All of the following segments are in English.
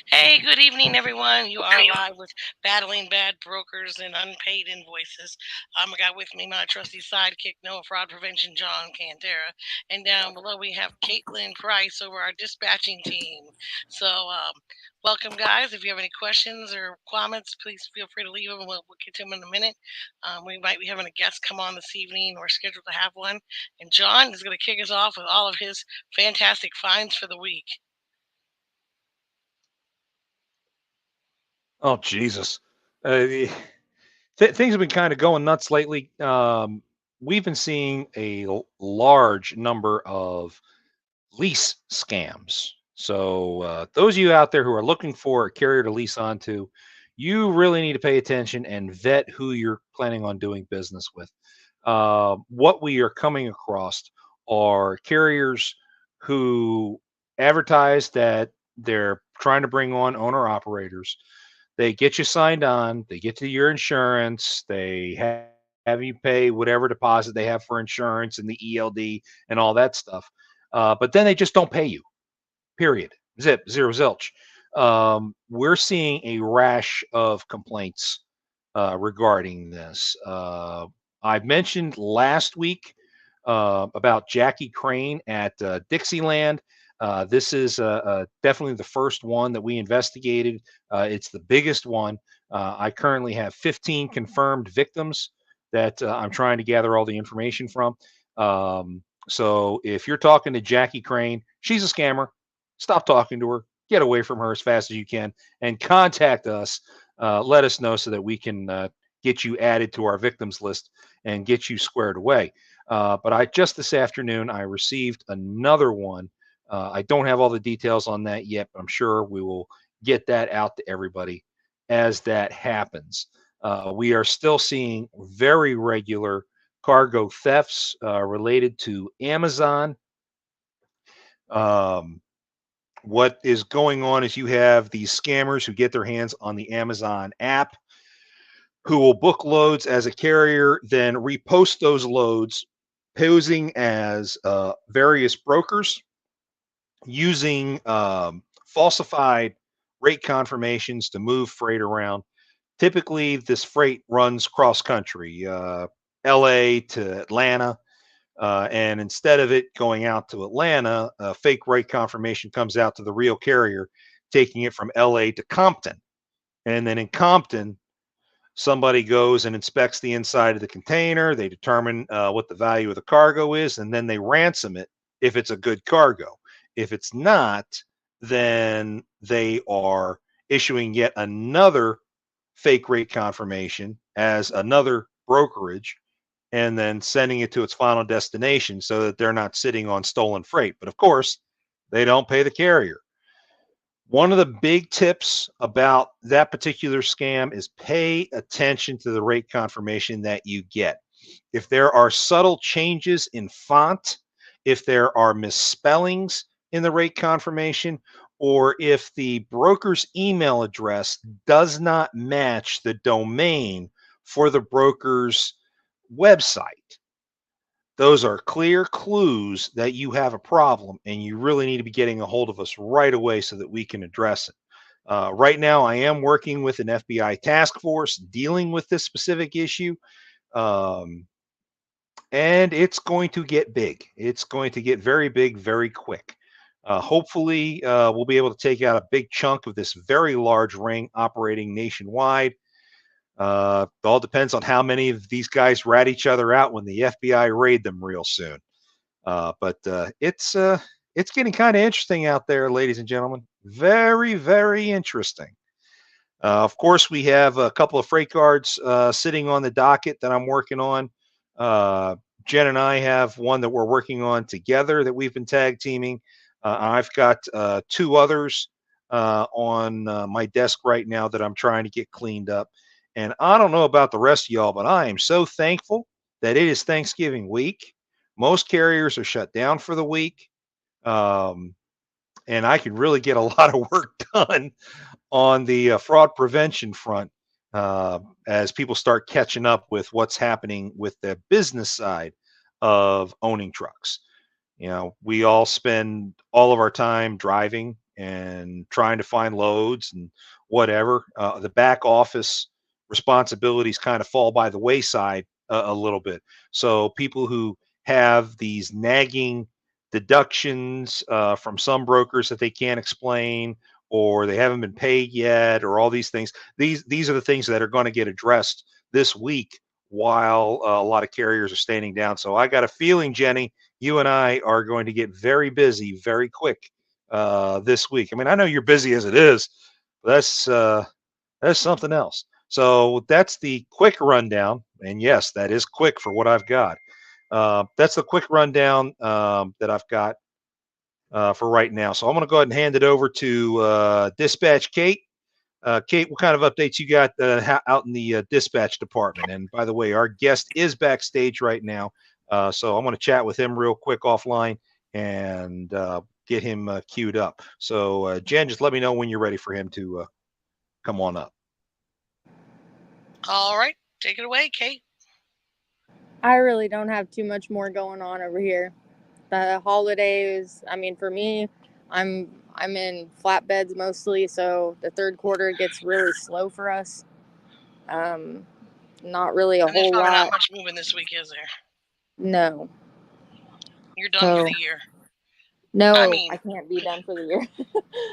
Hey, good evening, everyone. You are live with Battling Bad Brokers and Unpaid Invoices. I got with me my trusty sidekick, Noah Fraud Prevention, John Cantera. And down below, we have Caitlin Price over our dispatching team. So, welcome, guys. If you have any questions or comments, please feel free to leave them. We'll get to them in a minute. We might be having a guest come on this evening or scheduled to have one. And John is going to kick us off with all of his fantastic finds for the week. Oh, Jesus. Things have been kind of going nuts lately. We've been seeing a large number of lease scams. So, those of you out there who are looking for a carrier to lease onto, you really need to pay attention and vet who you're planning on doing business with. What we are coming across are carriers who advertise that they're trying to bring on owner operators. They get you signed on, they get to your insurance, they have you pay whatever deposit they have for insurance and the ELD and all that stuff. But then they just don't pay you. Period. Zip, zero, zilch. We're seeing a rash of complaints regarding this. I've mentioned last week about Jackie Crane at Dixieland. This is definitely the first one that we investigated. It's the biggest one. I currently have 15 confirmed victims that I'm trying to gather all the information from. So if you're talking to Jackie Crane, she's a scammer. Stop talking to her. Get away from her as fast as you can and contact us. Let us know so that we can get you added to our victims list and get you squared away. But I just this afternoon I received another one. I don't have all the details on that yet, but I'm sure we will get that out to everybody as that happens. We are still seeing very regular cargo thefts related to Amazon. Um, what is going on is you have these scammers who get their hands on the Amazon app who will book loads as a carrier, then repost those loads posing as various brokers using falsified rate confirmations to move freight around. Typically, this freight runs cross country, LA to Atlanta. And instead of it going out to Atlanta, a fake rate confirmation comes out to the real carrier, taking it from LA to Compton. And then in Compton, somebody goes and inspects the inside of the container. They determine what the value of the cargo is, and then they ransom it if it's a good cargo. If it's not, then they are issuing yet another fake rate confirmation as another brokerage and then sending it to its final destination so that they're not sitting on stolen freight. But of course, they don't pay the carrier. One of the big tips about that particular scam is pay attention to the rate confirmation that you get. If there are subtle changes in font, if there are misspellings in the rate confirmation, or if the broker's email address does not match the domain for the broker's website, those are clear clues that you have a problem and you really need to be getting a hold of us right away so that we can address it. Right now, I am working with an FBI task force dealing with this specific issue. Um, and it's going to get big. It's going to get very big very quick. Hopefully, we'll be able to take out a big chunk of this very large ring operating nationwide. All depends on how many of these guys rat each other out when the FBI raid them real soon. But it's getting kind of interesting out there, ladies and gentlemen. Very, very interesting. Of course, we have a couple of freight cards sitting on the docket that I'm working on. Uh, Jen and I have one that we're working on together that we've been tag teaming. I've got two others on my desk right now that I'm trying to get cleaned up. And I don't know about the rest of y'all, but I am so thankful that it is Thanksgiving week. Most carriers are shut down for the week. Um, and I can really get a lot of work done on the fraud prevention front as people start catching up with what's happening with the business side of owning trucks. We all spend all of our time driving and trying to find loads and whatever. The back office responsibilities kind of fall by the wayside a little bit. So people who have these nagging deductions from some brokers that they can't explain, or they haven't been paid yet, or all these things. These are the things that are going to get addressed this week while a lot of carriers are standing down. So I got a feeling, Jenny, you and I are going to get very busy very quick this week. I mean, I know you're busy as it is, but that's something else. So that's the quick rundown, and yes, that is quick for what I've got. That's the quick rundown that I've got for right now. So I'm going to go ahead and hand it over to Dispatch Kate. Kate, what kind of updates you got out in the dispatch department? And by the way, our guest is backstage right now, so I'm going to chat with him real quick offline and get him queued up. So, Jen, just let me know when you're ready for him to come on up. All right, take it away, Kate. I really don't have too much more going on over here. The holidays, I mean, for me, I'm in flatbeds mostly, so the third quarter gets really slow for us. Um, Not really a And there's whole probably not lot. much moving this week, is there? No. You're done for So the year. I no, mean, I can't be done for the year.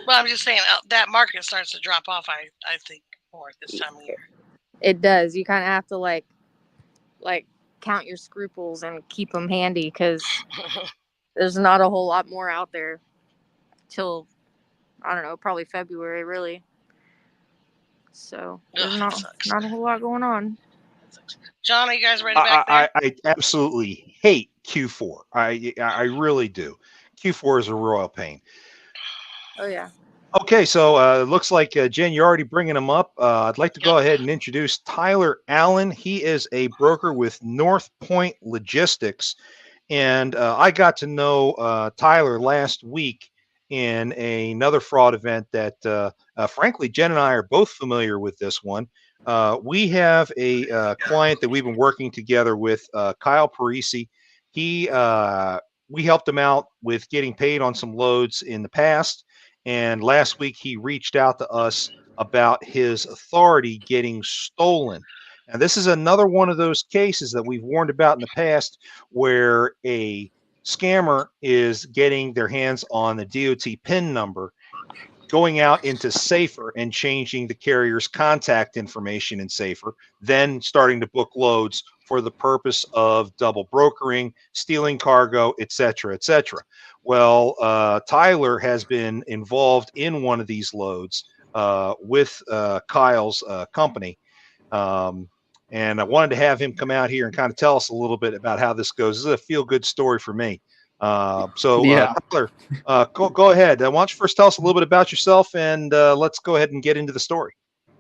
well, I'm just saying that market starts to drop off. I think more at this time of year. It does. You kind of have to like count your scruples and keep them handy because there's not a whole lot more out there till I don't know, probably February really. So there's Ugh, that sucks. not a whole lot going on. John, are you guys ready back there? I absolutely hate Q4. I really do. Q4 is a royal pain. Oh yeah. Okay, so looks like Jen, you're already bringing him up. I'd like to Yep. go ahead and introduce Tyler Allen. He is a broker with North Pointe Logistics, and I got to know Tyler last week in another fraud event that, frankly, Jen and I are both familiar with this one. We have a client that we've been working together with, Kyle Parisi. He We helped him out with getting paid on some loads in the past, and last week he reached out to us about his authority getting stolen. And this is another one of those cases that we've warned about in the past where a scammer is getting their hands on the DOT PIN number, going out into Safer and changing the carrier's contact information in Safer, then starting to book loads for the purpose of double brokering, stealing cargo, et cetera, et cetera. Well, Tyler has been involved in one of these loads with Kyle's company. Um, and I wanted to have him come out here and kind of tell us a little bit about how this goes. This is a feel good story for me. Yeah. Tyler, go ahead. Why don't you first tell us a little bit about yourself, and let's go ahead and get into the story.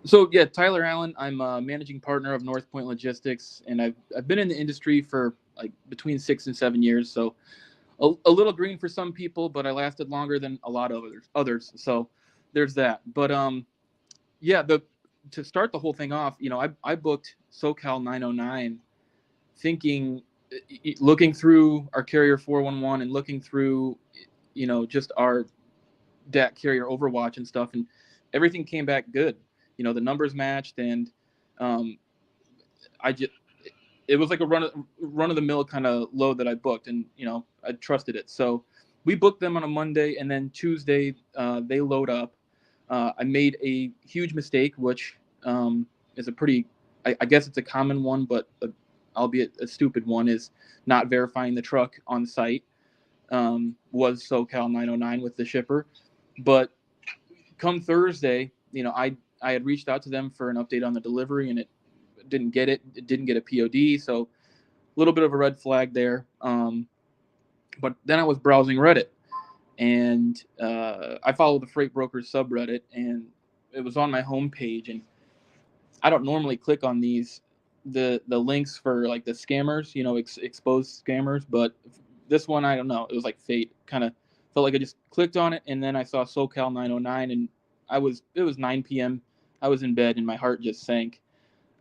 So yeah, Tyler Allen. I'm a managing partner of North Pointe Logistics, and I've been in the industry for like between 6 and 7 years. So a little green for some people, but I lasted longer than a lot of others. So there's that. But yeah, the to start the whole thing off, I booked SoCal 909, thinking, looking through our carrier 411 and looking through, just our DAC carrier Overwatch and stuff, and everything came back good. The numbers matched, and um, I just it was like a run of the mill kind of load that I booked, and I trusted it. So we booked them on a Monday, and then Tuesday they load up. I made a huge mistake, which is a pretty, I guess it's a common one, but albeit a stupid one, is not verifying the truck on site. Was SoCal 909 with the shipper, but come Thursday, I had reached out to them for an update on the delivery, and it didn't get it. It didn't get a POD, so a little bit of a red flag there. But then I was browsing Reddit, and I follow the Freight Brokers subreddit, and it was on my homepage. And I don't normally click on the links for like the scammers, exposed scammers, but this one, I don't know, it was like fate. Kind of felt like I just clicked on it, and then I saw SoCal 909, and it was 9 p.m. I was in bed, and my heart just sank.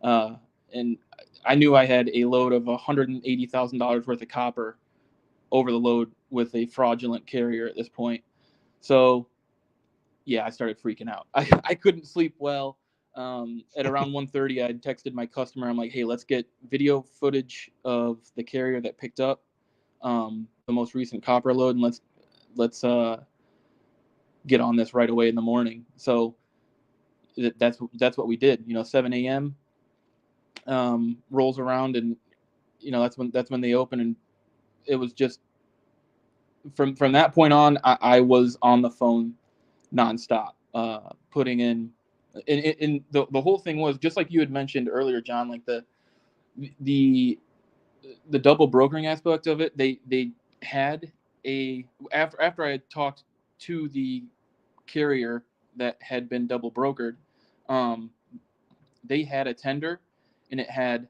And I knew I had a load of $180,000 worth of copper over the load with a fraudulent carrier at this point. So yeah, I started freaking out. I couldn't sleep well. At around 1:30, I texted my customer. I'm like, hey, let's get video footage of the carrier that picked up the most recent copper load, and let's get on this right away in the morning. So that's what we did. 7 a.m. Rolls around, and that's when they open, and it was just from that point on, I was on the phone nonstop, putting in the whole thing was just like you had mentioned earlier, John, like the double brokering aspect of it. They had after I had talked to the carrier that had been double brokered, um, they had a tender, and it had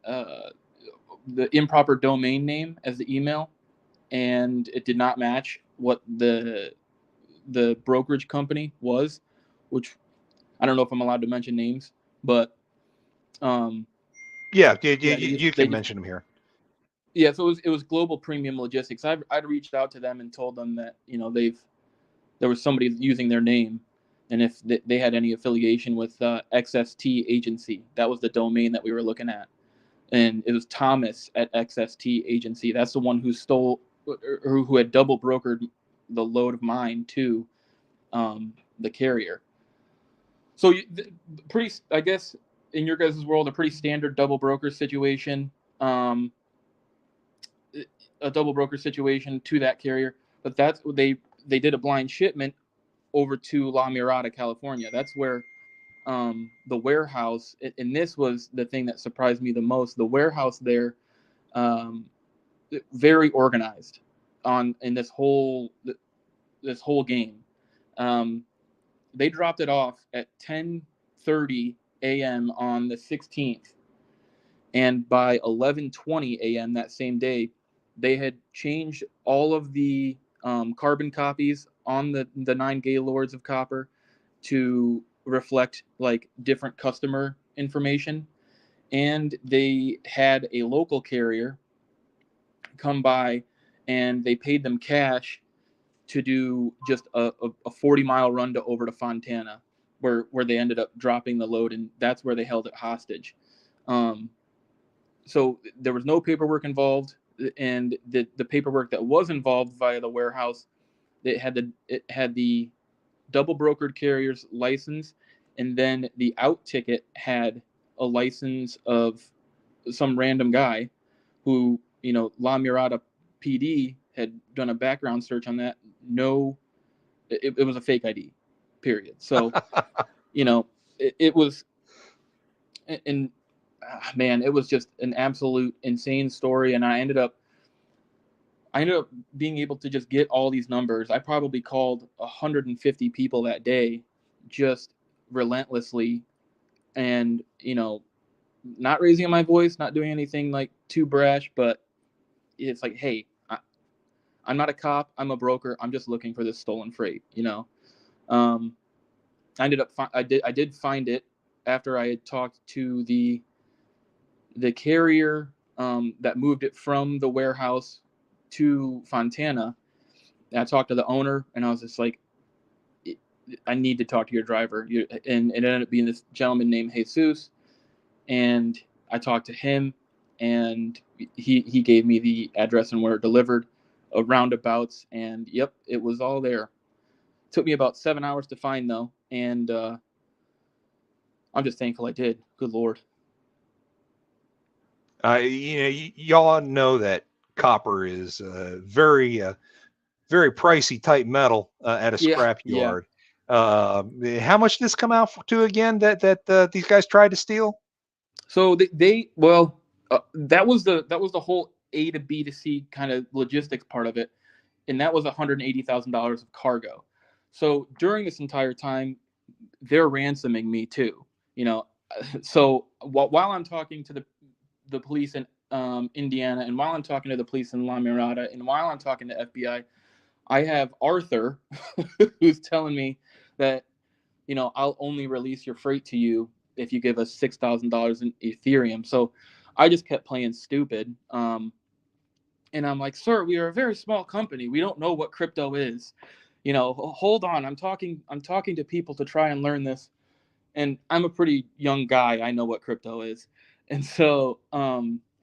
uh, the improper domain name as the email, and it did not match what the brokerage company was, which I don't know if I'm allowed to mention names, but um, Yeah, yeah, you they can just mention them here. yeah. So it was Global Premium Logistics. I'd reached out to them and told them that there was somebody using their name, and if they had any affiliation with XST Agency. That was the domain that we were looking at, and it was Thomas at XST Agency. That's the one who stole or who had double brokered the load of mine to the carrier. So pretty, I guess, in your guys' world, a pretty standard double broker situation, um, a double broker situation to that carrier. But that's what they did a blind shipment over to La Mirada, California. That's where the warehouse, and this was the thing that surprised me the most. The warehouse there, um, very organized in this whole game. Um, they dropped it off at 10:30 a.m. on the 16th, and by 11:20 a.m. that same day, they had changed all of the carbon copies on the 9 gaylords of copper to reflect like different customer information, and they had a local carrier come by, and they paid them cash to do just a 40-mile run over to Fontana, where they ended up dropping the load, and that's where they held it hostage. Um, so there was no paperwork involved, and the paperwork that was involved via the warehouse, it had the double brokered carrier's license, and then the out ticket had a license of some random guy who, La Mirada PD had done a background search on that. No, it was a fake ID, period. So, it was, and man, it was just an absolute insane story. And I ended up being able to just get all these numbers. I probably called 150 people that day, just relentlessly, and not raising my voice, not doing anything like too brash, but it's like, hey, I'm not a cop, I'm a broker, I'm just looking for this stolen freight. um, I did find it after I had talked to the carrier that moved it from the warehouse to Fontana. And I talked to the owner, and I was just like, I need to talk to your driver. And it ended up being this gentleman named Jesus, and I talked to him, and he gave me the address and where it delivered, roundabouts, and yep, it was all there. Took me about 7 hours to find though, and I'm just thankful I did. Good Lord. Y'all know that copper is very pricey type metal at a Yeah, scrap yeah. yard. How much did this come out to again that these guys tried to steal? So that was the whole A to B to C kind of logistics part of it, and that was $180,000 of cargo. So during this entire time, they're ransoming me too. You know, so while I'm talking to the police in Indiana, and while I'm talking to the police in La Mirada, and while I'm talking to FBI, I have Arthur who's telling me that I'll only release your freight to you if you give us $6,000 in Ethereum. So I just kept playing stupid. And And I'm like, sir, we are a very small company. We don't know what crypto is. Hold on. I'm talking to people to try and learn this. And I'm a pretty young guy. I know what crypto is. And so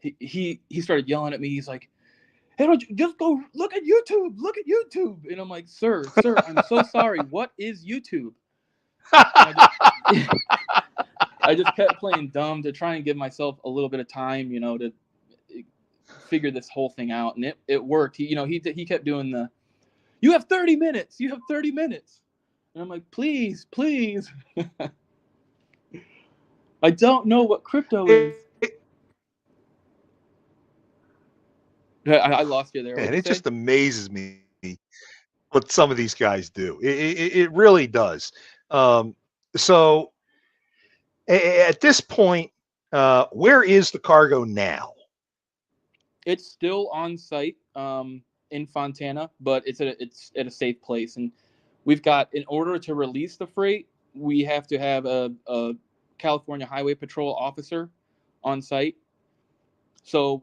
he started yelling at me. He's like, hey, don't you just go look at YouTube. Look at YouTube. And I'm like, sir, I'm so sorry. What is YouTube? And I just kept playing dumb to try and give myself a little bit of time, to figure this whole thing out. And it worked. He kept doing you have 30 minutes. You have 30 minutes. And I'm like, please. I don't know what crypto is. I lost you there. And What'd you it say? just amazes me what some of these guys do. It really does. So at this point, where is the cargo now? It's still on site in Fontana, but it's at a safe place. And we've got, in order to release the freight, we have to have a California Highway Patrol officer on site. So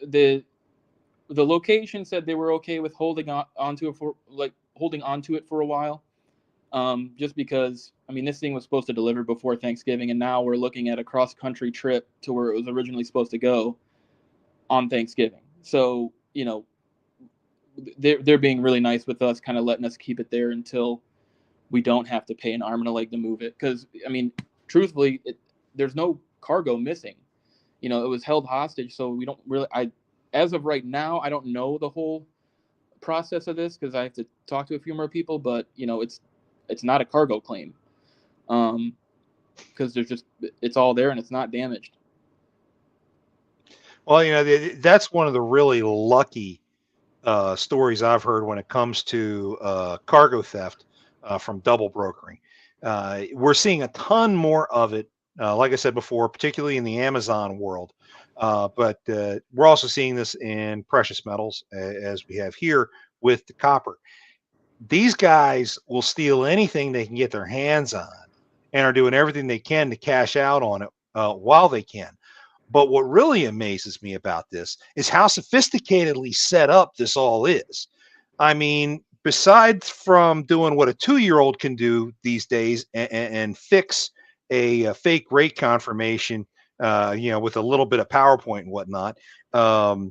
the location said they were okay with onto it for a while. Just because, this thing was supposed to deliver before Thanksgiving, and now we're looking at a cross-country trip to where it was originally supposed to go on Thanksgiving. So, they're being really nice with us, kind of letting us keep it there until we don't have to pay an arm and a leg to move it. Because, truthfully, there's no cargo missing. It was held hostage, so we don't really. As of right now, I don't know the whole process of this because I have to talk to a few more people. But it's not a cargo claim, because it's all there and it's not damaged. Well, that's one of the really lucky stories I've heard when it comes to cargo theft from double brokering. We're seeing a ton more of it, like I said before, particularly in the Amazon world. But we're also seeing this in precious metals, as we have here with the copper. These guys will steal anything they can get their hands on and are doing everything they can to cash out on it while they can. But what really amazes me about this is how sophisticatedly set up this all is. Besides from doing what a 2-year-old can do these days and fix a fake rate confirmation, with a little bit of PowerPoint and whatnot. But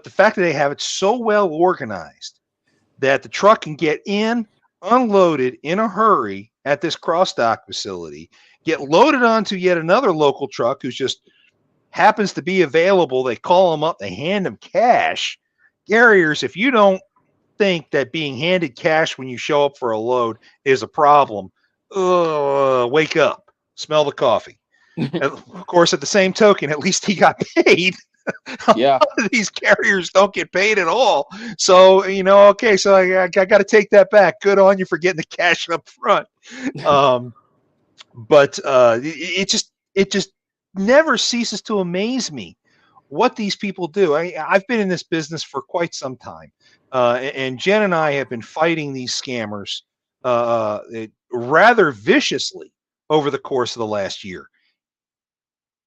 the fact that they have it so well organized that the truck can get in, unloaded in a hurry at this cross dock facility, get loaded onto yet another local truck who's just happens to be available. They call them up, they hand them cash. Carriers, if you don't think that being handed cash when you show up for a load is a problem, wake up, smell the coffee. Of course, at the same token, at least he got paid. Yeah. These carriers don't get paid at all. So, okay, so I got to take that back. Good on you for getting the cash up front. But it just never ceases to amaze me what these people do. I've been in this business for quite some time, and Jen and I have been fighting these scammers rather viciously over the course of the last year.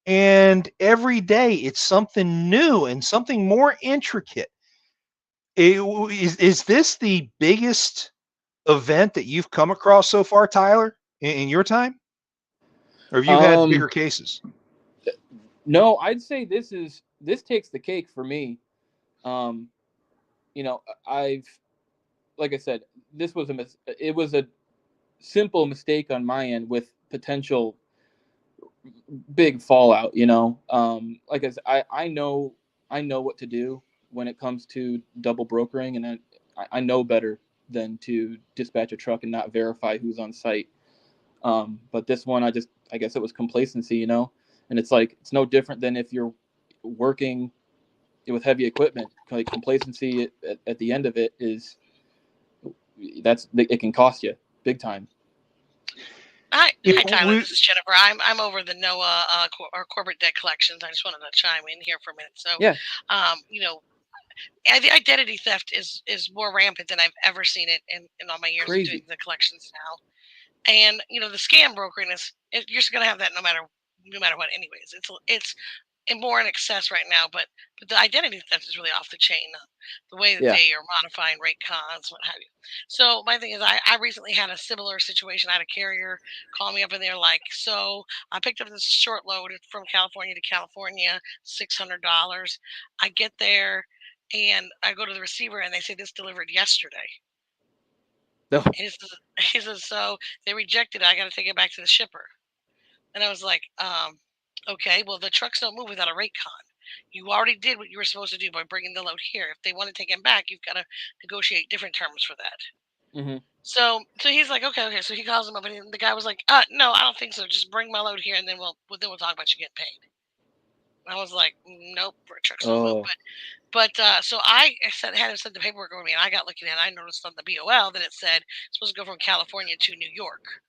And every day it's something new and something more intricate. Is this the biggest event that you've come across so far, Tyler, in your time? Or have you had bigger cases? No, I'd say this takes the cake for me. I've, like I said, it was a simple mistake on my end with potential big fallout. Like I said, I know what to do when it comes to double brokering, and I know better than to dispatch a truck and not verify who's on site. But this one, I guess it was complacency, and it's like, it's no different than if you're working with heavy equipment. Like, complacency at the end of it it can cost you big time. Hi, Tyler. This is Jennifer. I'm over the NOAA or corporate debt collections. I just wanted to chime in here for a minute. So, yeah, the identity theft is more rampant than I've ever seen it in all my years Crazy. of doing the collections now. And the scam brokering you're just gonna have that no matter what. Anyways, it's and more in excess right now, but the identity theft is really off the chain. The way that Yeah. they are modifying rate cons, what have you. So my thing is, I recently had a similar situation. I had a carrier call me up, and they're like, "So I picked up this short load from California to California, $600. I get there, and I go to the receiver, and they say this delivered yesterday." No. And he says, "So they rejected it. I got to take it back to the shipper." And I was like, okay, well, the trucks don't move without a rate con. You already did what you were supposed to do by bringing the load here. If they want to take him back, you've got to negotiate different terms for that. Mm-hmm. So he's like, okay. So he calls him up, and the guy was like, no, I don't think so. Just bring my load here, and then we'll talk about you getting paid. And I was like, nope, trucks don't move. Oh. But so I had him send the paperwork over me, and I got looking at it. And I noticed on the BOL that it said it's supposed to go from California to New York,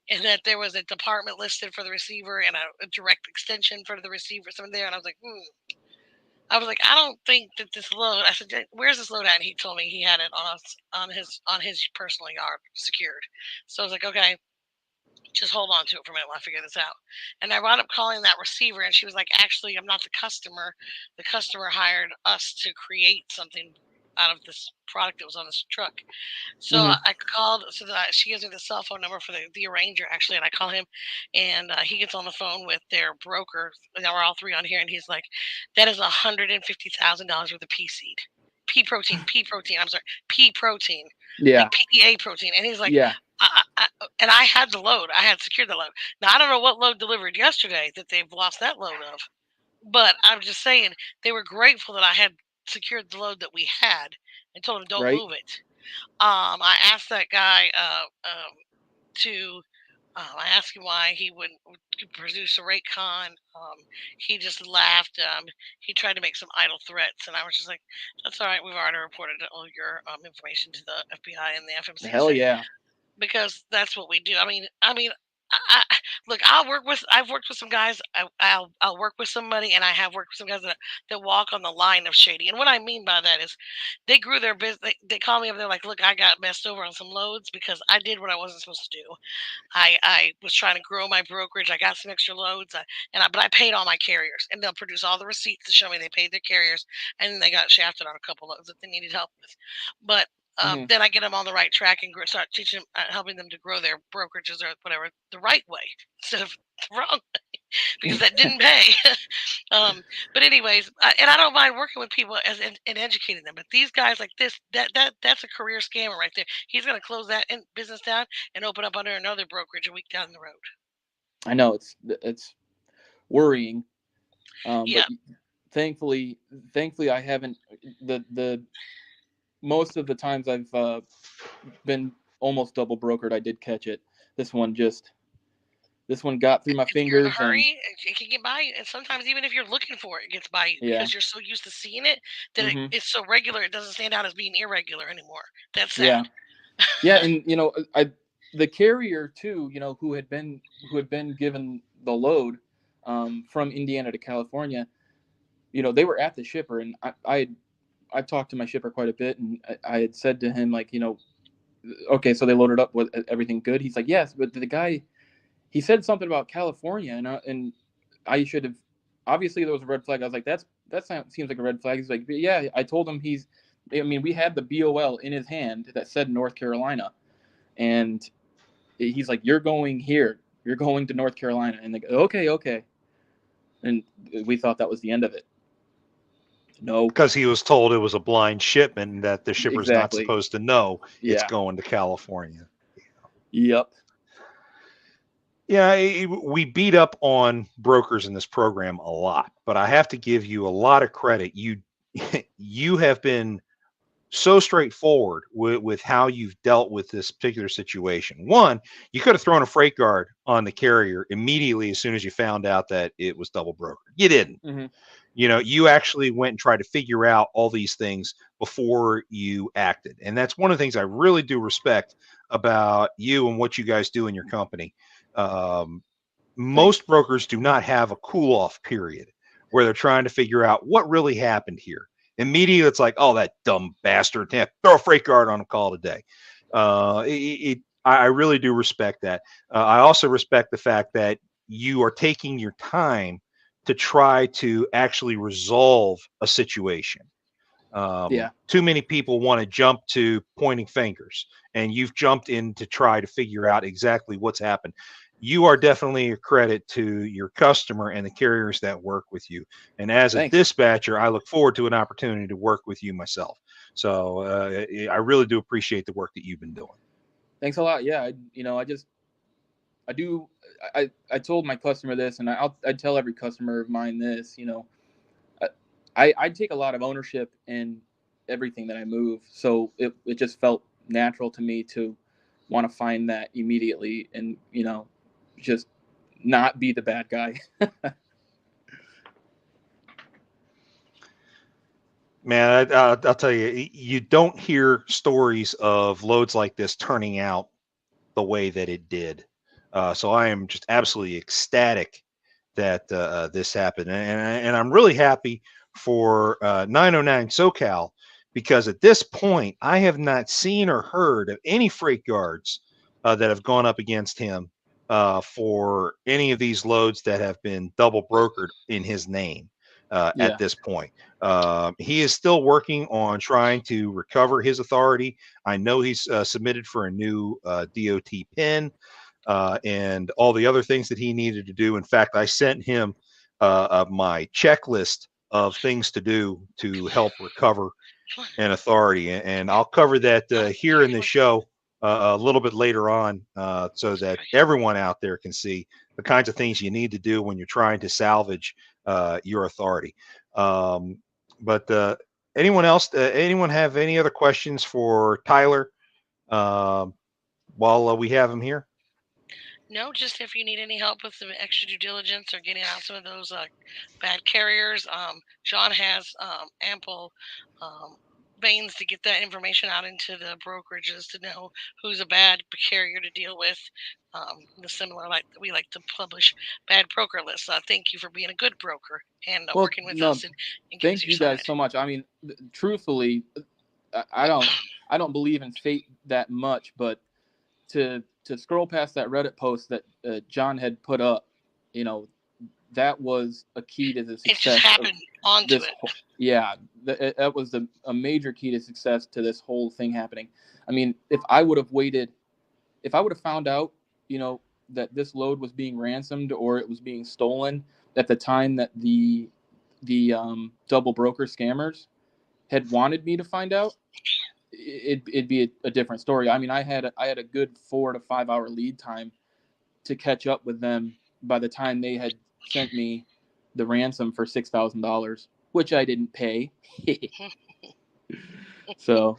and that there was a department listed for the receiver and a direct extension for the receiver, something there. And I was like, I was like, I don't think that this load. I said, where's this load at? And he told me he had it on his personal yard secured. So I was like, okay, just hold on to it for a minute while I figure this out. And I wound up calling that receiver, and she was like, actually, I'm not the customer. The customer hired us to create something out of this product that was on this truck. So I called. So she gives me the cell phone number for the arranger, actually, and I call him, and he gets on the phone with their broker. Now we're all three on here, and he's like, "That is $150,000 worth of pea seed, pea protein. I'm sorry, pea protein, Yeah. like PEA protein." And he's like, Yeah. and I had the load. I had secured the load. Now I don't know what load delivered yesterday that they've lost that load of, but I'm just saying they were grateful that I had secured the load that we had and told them don't Right. move it. I asked that guy to. I asked him why he wouldn't produce a rate con. He just laughed. He tried to make some idle threats, and I was just like, "That's all right. We've already reported all your information to the FBI and the FMCSA." Hell yeah. Because that's what we do. Look, I've worked with some guys. I'll work with somebody, and I have worked with some guys that walk on the line of shady. And what I mean by that is, they grew their business. They call me up. They're like, "Look, I got messed over on some loads because I did what I wasn't supposed to do. I was trying to grow my brokerage. I got some extra loads, but I paid all my carriers, and they'll produce all the receipts to show me they paid their carriers, and then they got shafted on a couple loads that they needed help with. But then I get them on the right track and start teaching, helping them to grow their brokerages or whatever the right way instead of the wrong way, because that didn't pay. But anyways, and I don't mind working with people and educating them. But these guys like this, that's a career scammer right there. He's going to close that business down and open up under another brokerage a week down the road. I know it's worrying. Yeah. But thankfully, I haven't. The most of the times I've been almost double brokered, I did catch it. This one got through my If fingers. you're in a hurry, it can get by you. And sometimes even if you're looking for it, it gets by you because you're so used to seeing it that it's so regular, it doesn't stand out as being irregular anymore. That's sad. Yeah, and the carrier too, who had been given the load from Indiana to California, they were at the shipper, and I talked to my shipper quite a bit, and I had said to him, like, okay, so they loaded up with everything good. He's like, yes, but the guy, he said something about California, and I should have, obviously there was a red flag. I was like, that seems like a red flag. He's like, yeah, I told him we had the BOL in his hand that said North Carolina, and he's like, you're going here, you're going to North Carolina, and they go, okay, and we thought that was the end of it. No, because he was told it was a blind shipment that the shipper's not supposed to know it's going to California. Yep. Yeah, we beat up on brokers in this program a lot, but I have to give you a lot of credit. You have been so straightforward with how you've dealt with this particular situation. One, you could have thrown a freight guard on the carrier immediately as soon as you found out that it was double brokered. You didn't. Mm-hmm. You actually went and tried to figure out all these things before you acted. And that's one of the things I really do respect about you and what you guys do in your company. Most brokers do not have a cool off period where they're trying to figure out what really happened here. Immediately, it's like, oh, that dumb bastard. Throw a freight guard on a call today. I really do respect that. I also respect the fact that you are taking your time to try to actually resolve a situation. Yeah. Too many people want to jump to pointing fingers, and you've jumped in to try to figure out exactly what's happened. You are definitely a credit to your customer and the carriers that work with you. And as a Thanks. dispatcher, I look forward to an opportunity to work with you myself. So I really do appreciate the work that you've been doing. Thanks a lot. Yeah. I do. I told my customer this, and I tell every customer of mine this. I take a lot of ownership in everything that I move, so it just felt natural to me to want to find that immediately, and just not be the bad guy. Man, I'll tell you, you don't hear stories of loads like this turning out the way that it did. So I am just absolutely ecstatic that this happened, and I'm really happy for 909 SoCal, because at this point I have not seen or heard of any freight guards that have gone up against him for any of these loads that have been double brokered in his name at Yeah. this point. He is still working on trying to recover his authority. I know he's submitted for a new DOT pin and all the other things that he needed to do. In fact, I sent him my checklist of things to do to help recover an authority, and I'll cover that here in this show a little bit later on, so that everyone out there can see the kinds of things you need to do when you're trying to salvage your authority. Um, but anyone else? Anyone have any other questions for Tyler while we have him here? No, just if you need any help with some extra due diligence or getting out some of those bad carriers, John has ample um, veins to get that information out into the brokerages to know who's a bad carrier to deal with. The similar, like we like to publish bad broker lists. Thank you for being a good broker and Well, working with no, us and give us thank your you guys side. so much. I mean, truthfully, I don't believe in fate that much, but to scroll past that Reddit post that John had put up, you know, that was a key to the It just success of happened onto this. it. Yeah, that was a major key to success to this whole thing happening. I mean, if I would have waited, if I would have found out, that this load was being ransomed or it was being stolen at the time that the double broker scammers had wanted me to find out, it'd be a different story. I mean, I had a good 4 to 5 hour lead time to catch up with them by the time they had sent me the ransom for $6,000, which I didn't pay. So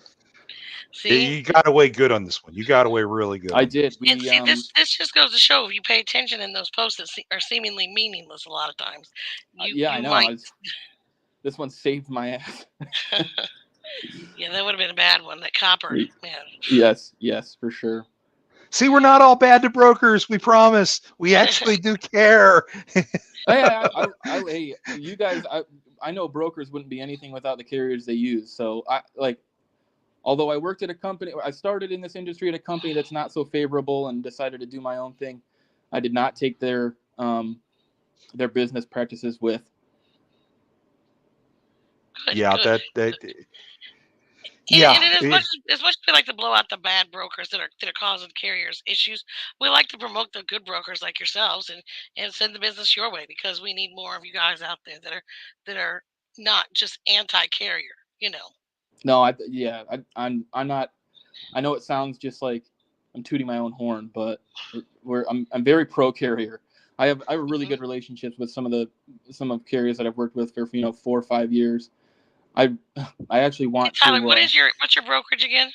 See, You got away good on this one. You got away really good I on did. this. and see, this just goes to show if you pay attention in those posts that are seemingly meaningless a lot of times, Yeah, I you know. might. This one saved my ass. Yeah, that would have been a bad one. That copper, man. Yes, for sure. See, we're not all bad to brokers. We promise. We actually do care. Hey, you guys, I know brokers wouldn't be anything without the carriers they use. So although I worked at a company, I started in this industry at a company that's not so favorable and decided to do my own thing. I did not take their business practices with. Good, Yeah, good. that And, yeah. and as much as we like to blow out the bad brokers that are causing carriers issues, we like to promote the good brokers like yourselves and send the business your way because we need more of you guys out there that are not just anti-carrier. No, I'm not. I know it sounds just like I'm tooting my own horn, but I'm very pro carrier. I have really good relationships with some of carriers that I've worked with for 4 or 5 years. I I actually Hey, want Tyler, to what's your brokerage again?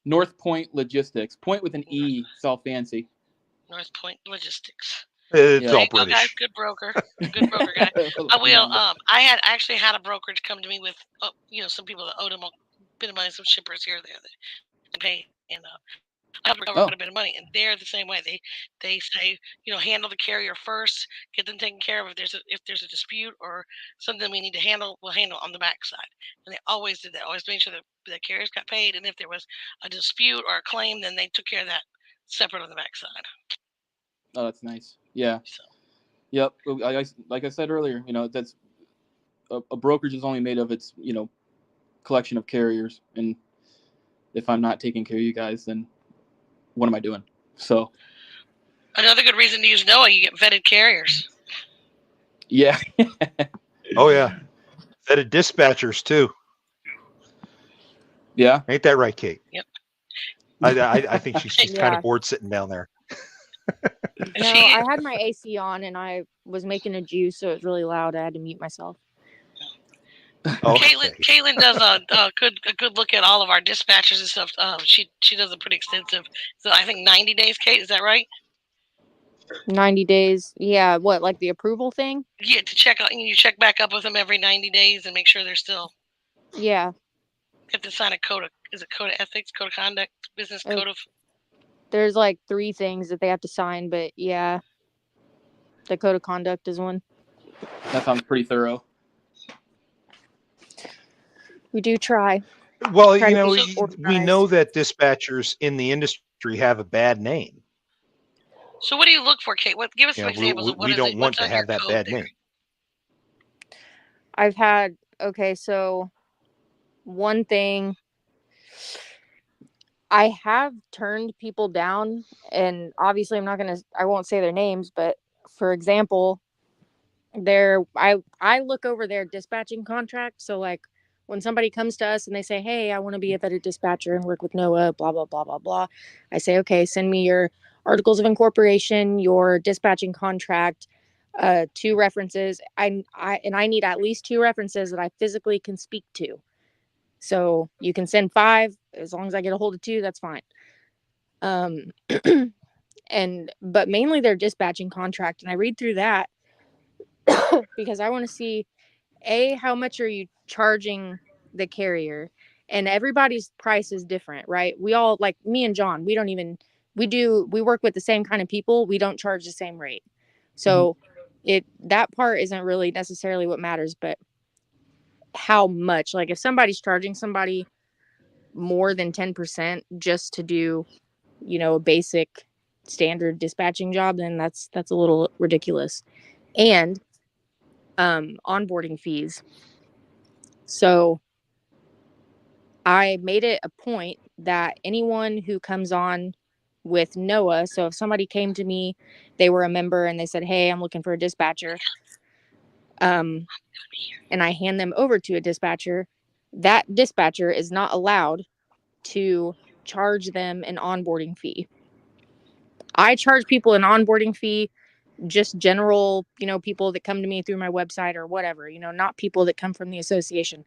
North Pointe Logistics. Point with an E. It's all fancy. North Pointe Logistics. It's There Yeah. all you go, guys. British. Good broker guy. I will. Yeah. I actually had a brokerage come to me with, some people that owed him a bit of money, some shippers here or there that pay, and I helped recover quite Oh, a bit of money. And they're the same way. They say, handle the carrier first, get them taken care of. If there's a dispute or something we need to handle, we'll handle on the backside. And they always did that. Always made sure that the carriers got paid. And if there was a dispute or a claim, then they took care of that separate on the backside. oh, that's nice. Yeah. So. Yep. Like I said earlier, that's a brokerage is only made of its, collection of carriers. And if I'm not taking care of you guys, then what am I doing? So Another good reason to use NOAA, you get vetted carriers. yeah. Oh yeah, vetted dispatchers too. Yeah. Ain't that right, Kate? Yep. I think she's kind Yeah. of bored sitting down there. No, I had my AC on and I was making a juice, so it was really loud. I had to mute myself. Okay. Caitlin does a good look at all of our dispatchers and stuff. She does a pretty extensive. So I think 90 days, Kate, is that right? 90 days. Yeah, what, like the approval thing? Yeah, to check out. You check back up with them every 90 days and make sure they're still. Yeah. You have to sign a code of, is it code of ethics, code of conduct, business code of. There's like 3 things that they have to sign, but yeah, the code of conduct is one. That sounds pretty thorough. We do try. Well, Try to be we organized. know that dispatchers in the industry have a bad name. So what do you look for, Kate? Give us some examples of what we is don't it? want What's to on your have that code bad there? name. I've had, okay, so one thing, I have turned people down, and obviously I won't say their names, but for example, I look over their dispatching contract. So like when somebody comes to us and they say, hey, I want to be a vetted dispatcher and work with NOAA, blah, blah, blah, blah, blah. I say, okay, send me your articles of incorporation, your dispatching contract, 2 references. I need at least 2 references that I physically can speak to. So you can send 5, as long as I get a hold of 2, that's fine. But mainly their dispatching contract. And I read through that because I want to see, how much are you charging the carrier? And everybody's price is different, right? We all, like me and John, we work with the same kind of people. We don't charge the same rate. So that part isn't really necessarily what matters, but how much, like if somebody's charging somebody more than 10% just to do, a basic standard dispatching job, then that's a little ridiculous. And onboarding fees. So I made it a point that anyone who comes on with NOAA, so if somebody came to me, they were a member and they said, hey, I'm looking for a dispatcher, and I hand them over to a dispatcher, that dispatcher is not allowed to charge them an onboarding fee. I charge people an onboarding fee, just general, people that come to me through my website or whatever, not people that come from the association.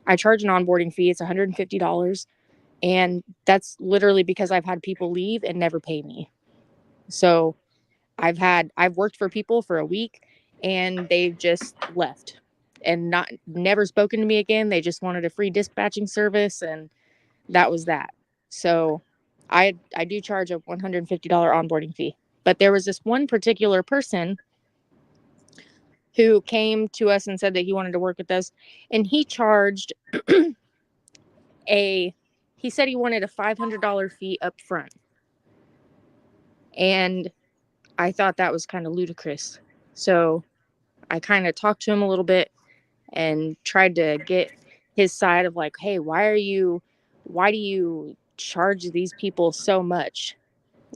I charge an onboarding fee. It's $150. And that's literally because I've had people leave and never pay me. So I've worked for people for a week and they've just left and never spoken to me again. They just wanted a free dispatching service and that was that. So I do charge a $150 onboarding fee. But there was this one particular person who came to us and said that he wanted to work with us, and he charged he said he wanted a $500 fee up front. And I thought that was kind of ludicrous. So I kind of talked to him a little bit and tried to get his side of like, hey, why do you charge these people so much?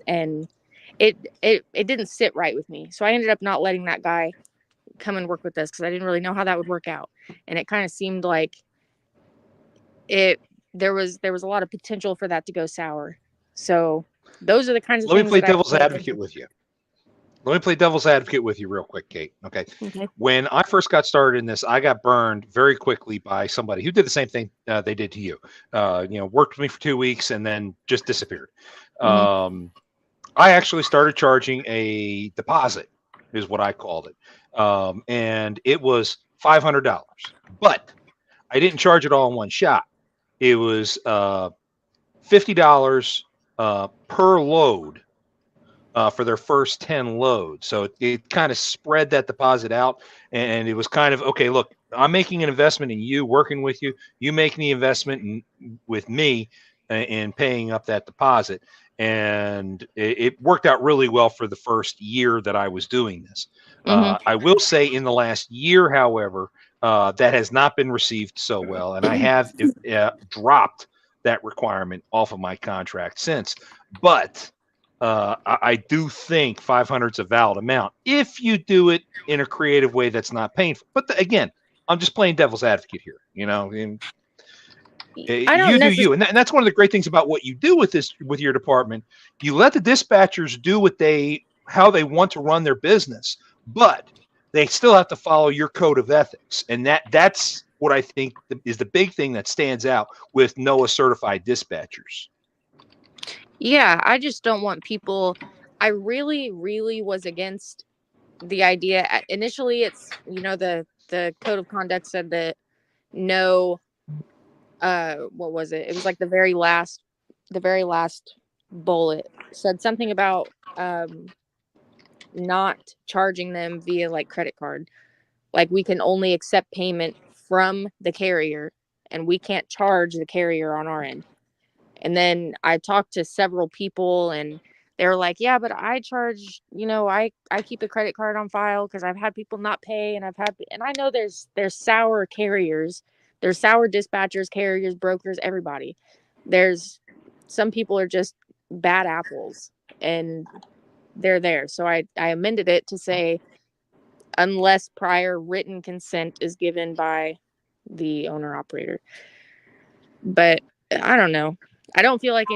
And it didn't sit right with me. So I ended up not letting that guy come and work with us because I didn't really know how that would work out. And it kind of seemed like there was a lot of potential for that to go sour. So those are the kinds of Let me things play that devil's advocate with you. Let me play devil's advocate with you real quick, Kate. Okay. When I first got started in this, I got burned very quickly by somebody who did the same thing they did to you. Worked with me for 2 weeks and then just disappeared. I actually started charging a deposit, is what I called it. And it was $500. But I didn't charge it all in one shot. It was $50 per load. For their first 10 loads. So it kind of spread that deposit out. And it was kind of, okay, look, I'm making an investment in you, working with you. You making the investment with me in paying up that deposit. and it worked out really well for the first year that I was doing this. Mhm. I will say in the last year, however, that has not been received so well, and I have dropped that requirement off of my contract since. But I do think 500 is a valid amount if you do it in a creative way that's not painful. But again, I'm just playing devil's advocate here, you know. And I don't you do necessarily. you, and that's one of the great things about what you do with your department. You let the dispatchers do how they want to run their business, but they still have to follow your code of ethics, and that's what I think is the big thing that stands out with NOAA certified dispatchers. Yeah, I just don't want people. I really, really was against the idea. Initially, it's the code of conduct said that no, what was it? It was like the very last bullet said something about not charging them via like credit card. Like we can only accept payment from the carrier, and we can't charge the carrier on our end. And then I talked to several people, and they were like, yeah, but I charge, I keep a credit card on file because I've had people not pay, and I know there's sour carriers, there's sour dispatchers, carriers, brokers, everybody. There's some people are just bad apples, and they're there. So I amended it to say unless prior written consent is given by the owner operator. But I don't know. I don't feel like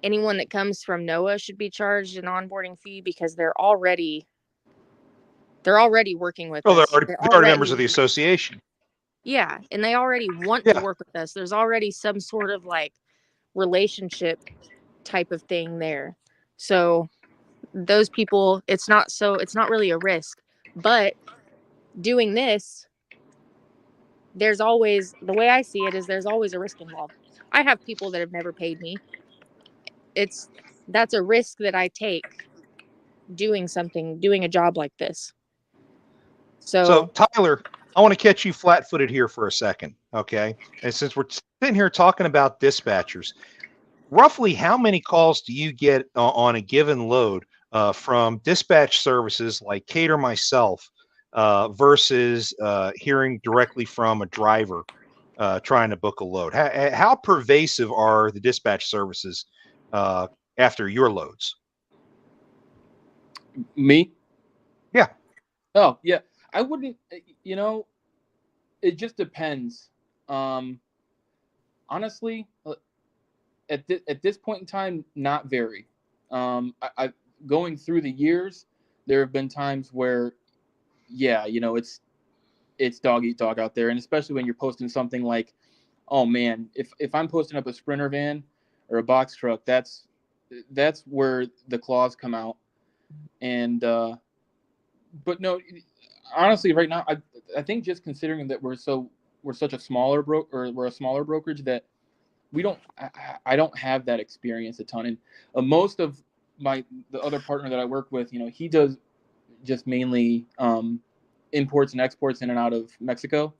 anyone that comes from NOAA should be charged an onboarding fee because they're already working with Oh, us. they're already members of the association. Yeah, and they already want to Yeah. work with us. There's already some sort of like relationship type of thing there. So those people, it's not really a risk. But doing this, there's always, the way I see it is there's always a risk involved. I have people that have never paid me. It's That's a risk that I take doing a job like this. So So, Tyler, I want to catch you flat-footed here for a second, okay? And since we're sitting here talking about dispatchers, roughly how many calls do you get on a given load from dispatch services like Kate or myself versus hearing directly from a driver trying to book a load? How pervasive are the dispatch services after your loads? Me? Yeah. Oh, yeah. I wouldn't, it just depends. Honestly, at this point in time, not very. I going through the years, there have been times where, yeah, it's dog eat dog out there, and especially when you're posting something like, oh man, if I'm posting up a Sprinter van or a box truck, that's where the claws come out. And but no, honestly, right now, I think just considering that we're such a smaller we're a smaller brokerage that we don't I don't have that experience a ton. And most of the other partner that I work with, he does just mainly imports and exports in and out of Mexico.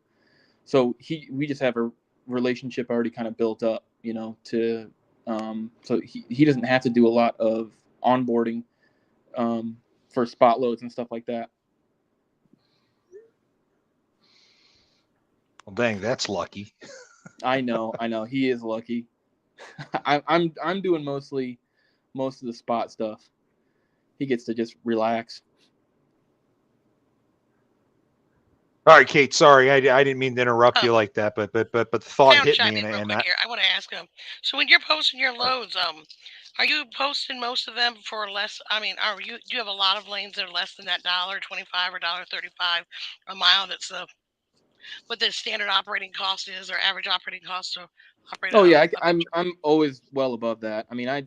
So we just have a relationship already kind of built up, to so he doesn't have to do a lot of onboarding for spot loads and stuff like that. Well, dang, that's lucky. I know. He is lucky. I'm doing most of the spot stuff. He gets to just relax. All right, Kate. Sorry, I didn't mean to interrupt you Oh, like that, but the thought I'll hit chime me, in real and quick here. I want to ask so when you're posting your loads, are you posting most of them for less? I mean, do you have a lot of lanes that are less than that $1.25 or $1.35 a mile? That's what the standard operating cost is, or average operating cost to operate Oh yeah, a I'm always well above that. I mean, I'd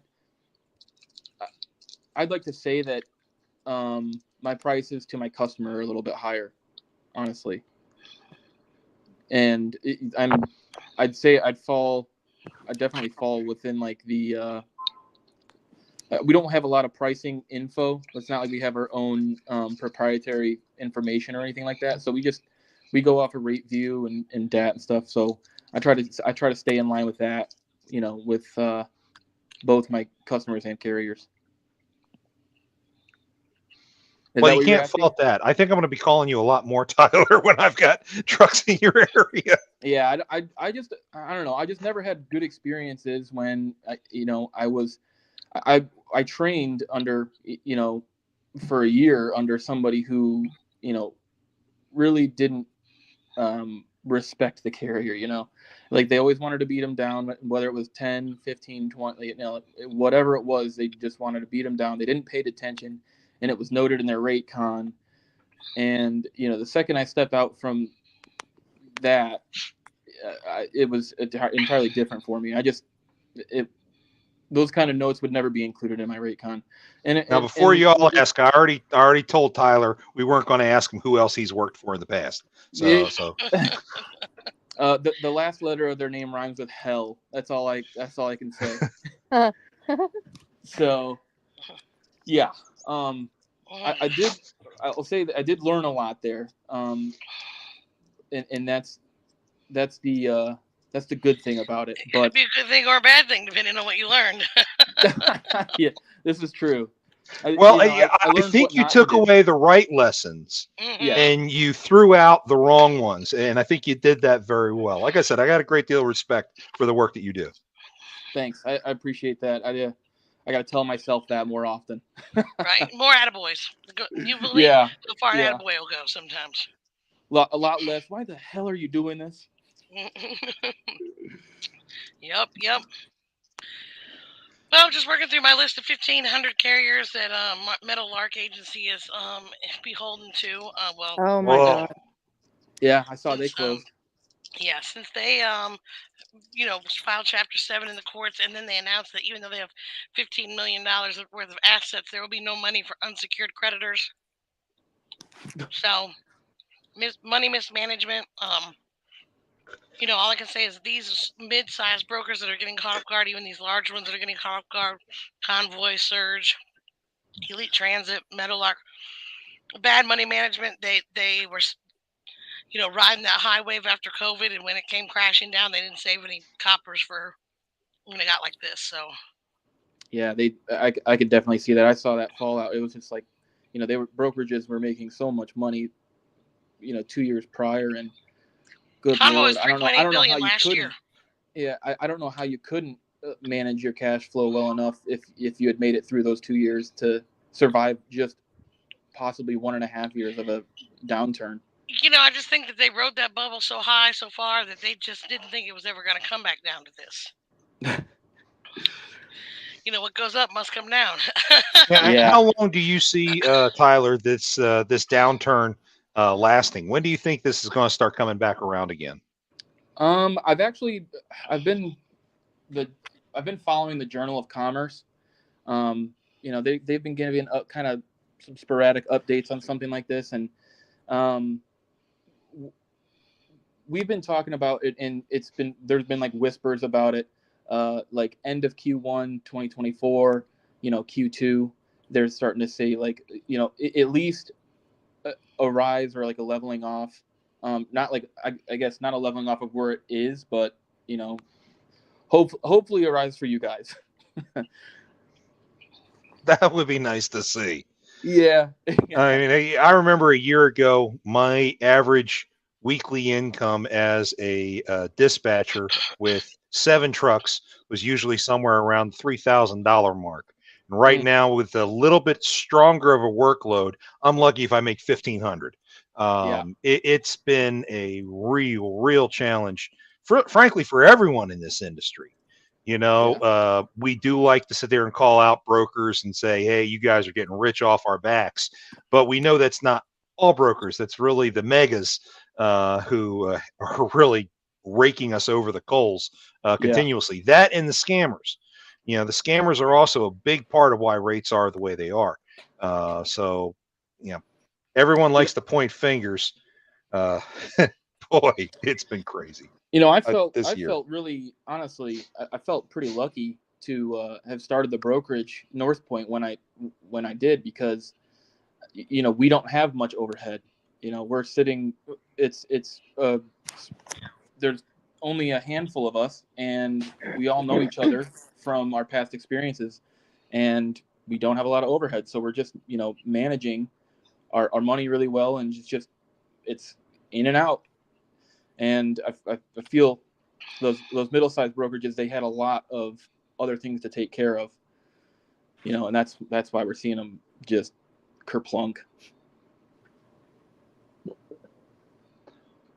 like to say that my prices to my customer are a little bit higher, honestly. And I'd say I'd definitely fall within like the. We don't have a lot of pricing info. It's not like we have our own proprietary information or anything like that. So we go off a rate view and DAT and stuff. So I try to stay in line with that. With both my customers and carriers. Is Well, that you what you're can't asking? fault that. I think I'm going to be calling you a lot more, Tyler, when I've got trucks in your area. Yeah, I just I don't know. I just never had good experiences when I trained under for a year under somebody who really didn't respect the carrier. Like they always wanted to beat them down, whether it was 10, 15, 20, whatever it was. They just wanted to beat them down. They didn't pay attention, and it was noted in their rate con. And the second I stepped out from that, it was entirely different for me. Those kind of notes would never be included in my rate con. Now, before you all ask, I already told Tyler we weren't going to ask him who else he's worked for in the past. So the last letter of their name rhymes with hell. That's all I can say. So yeah, I'll say that I did learn a lot there. And that's the good thing about it. It But could be a good thing or a bad thing, depending on what you learned. yeah, this is true. I think you took away the right lessons and you threw out the wrong ones. And I think you did that very well. Like I said, I got a great deal of respect for the work that you do. Thanks. I appreciate that. I got to tell myself that more often. Right? More attaboys. You believe Yeah. so far an Yeah. attaboy will go sometimes. A lot less. Why the hell are you doing this? Yep. Well, just working through my list of 1,500 carriers that Metal Lark Agency is beholden to. Oh my God. Yeah, I saw they closed. Yeah, since they filed Chapter 7 in the courts, and then they announced that even though they have $15 million worth of assets, there will be no money for unsecured creditors. So, money mismanagement. All I can say is these mid-sized brokers that are getting caught off guard, even these large ones that are getting caught off guard, Convoy, Surge, Elite Transit, Meadowlark, bad money management. They were, riding that high wave after COVID, and when it came crashing down, they didn't save any coppers for when it got like this. So, yeah, I could definitely see that. I saw that fallout. It was just like, brokerages were making so much money, 2 years prior, and good Convoy Lord, was $3.8 billion last year. Yeah, I don't know how you couldn't manage your cash flow well enough if you had made it through those 2 years to survive just possibly 1.5 years of a downturn. I just think that they rode that bubble so high so far that they just didn't think it was ever going to come back down to this. What goes up must come down. Yeah. How long do you see, Tyler, this downturn lasting? When do you think this is going to start coming back around again? I've been following the Journal of Commerce. They've been giving kind of some sporadic updates on something like this, and we've been talking about it, and there's been like whispers about it, like end of Q1 2024, Q2, they're starting to say like, at least a rise or like a leveling off. Not like I guess not a leveling off of where it is, but hopefully a rise for you guys. That would be nice to see. Yeah. I mean, I remember a year ago, my average weekly income as a dispatcher with 7 trucks was usually somewhere around the $3,000 mark. And right now, with a little bit stronger of a workload, I'm lucky if I make $1,500. It's been a real challenge, frankly, for everyone in this industry. We do like to sit there and call out brokers and say, hey, you guys are getting rich off our backs. But we know that's not all brokers. That's really the megas who are really raking us over the coals continuously. That and the scammers. The scammers are also a big part of why rates are the way they are. Everyone likes to point fingers. Boy, it's been crazy. I felt really, honestly, I felt pretty lucky to have started the brokerage North Pointe when I did, because we don't have much overhead. We're sitting. There's only a handful of us, and we all know each other from our past experiences, and we don't have a lot of overhead, so we're just managing our money really well, and it's in and out. And I feel those middle-sized brokerages, they had a lot of other things to take care of, and that's why we're seeing them just kerplunk.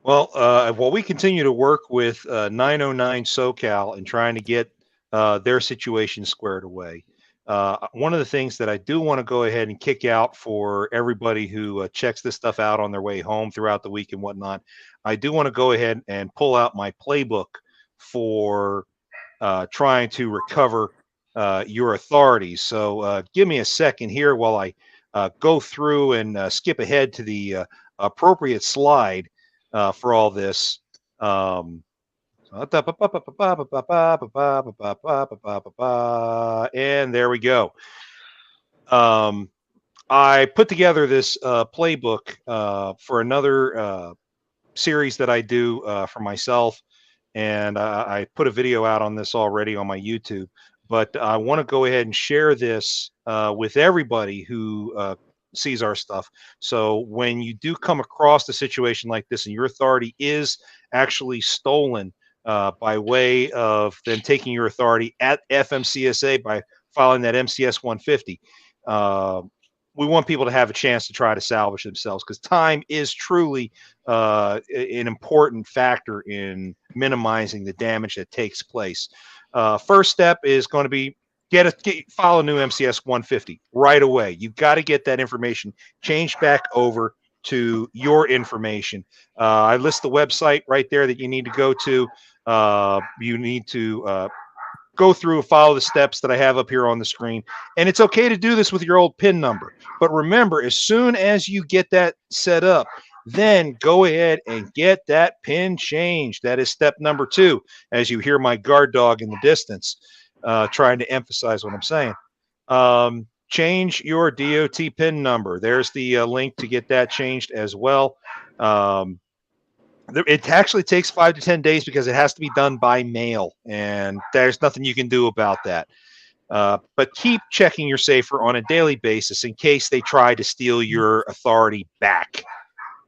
Well, while we continue to work with 909 SoCal and trying to get their situation squared away, one of the things that I do want to go ahead and kick out for everybody who checks this stuff out on their way home throughout the week and whatnot, I do want to go ahead and pull out my playbook for trying to recover your authorities. So give me a second here while I go through and skip ahead to the appropriate slide for all this. And there we go. I put together this playbook for another series that I do for myself, and I put a video out on this already on my YouTube. But I want to go ahead and share this with everybody who sees our stuff. So when you do come across a situation like this and your authority is actually stolen by way of them taking your authority at FMCSA by filing that MCS 150, we want people to have a chance to try to salvage themselves, because time is truly an important factor in minimizing the damage that takes place. First step is going to be file a new MCS 150 right away. You've got to get that information changed back over to your information. I list the website right there that you need to go to. You need to go through and follow the steps that I have up here on the screen. And it's okay to do this with your old PIN number. But remember, as soon as you get that set up, then go ahead and get that PIN changed. That is step number 2, as you hear my guard dog in the distance trying to emphasize what I'm saying. Change your DOT PIN number. There's the link to get that changed as well. It actually takes 5 to 10 days because it has to be done by mail, and there's nothing you can do about that. But keep checking your safer on a daily basis in case they try to steal your authority back.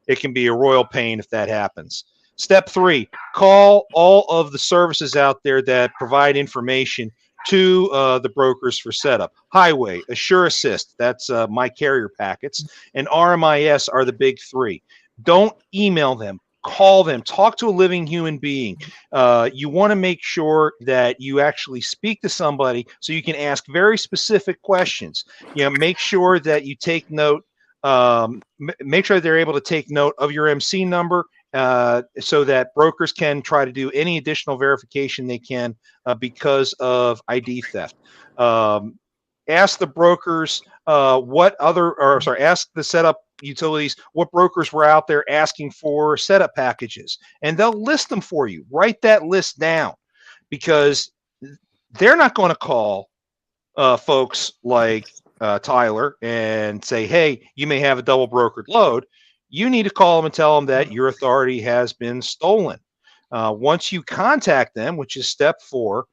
It can be a royal pain if that happens. Step 3, call all of the services out there that provide information to the brokers for setup. Highway, Assure Assist, that's My Carrier Packets, and RMIS are the big 3. Don't email them. Call them. Talk to a living human being. You want to make sure that you actually speak to somebody so you can ask very specific questions. Make sure that you take note. Make sure they're able to take note of your MC number so that brokers can try to do any additional verification they can because of ID theft. Ask the brokers ask the setup utilities what brokers were out there asking for setup packages, and they'll list them for you. Write that list down, because they're not going to call folks like Tyler and say, hey, you may have a double brokered load. You need to call them and tell them that your authority has been stolen. Once you contact them, which is step 4,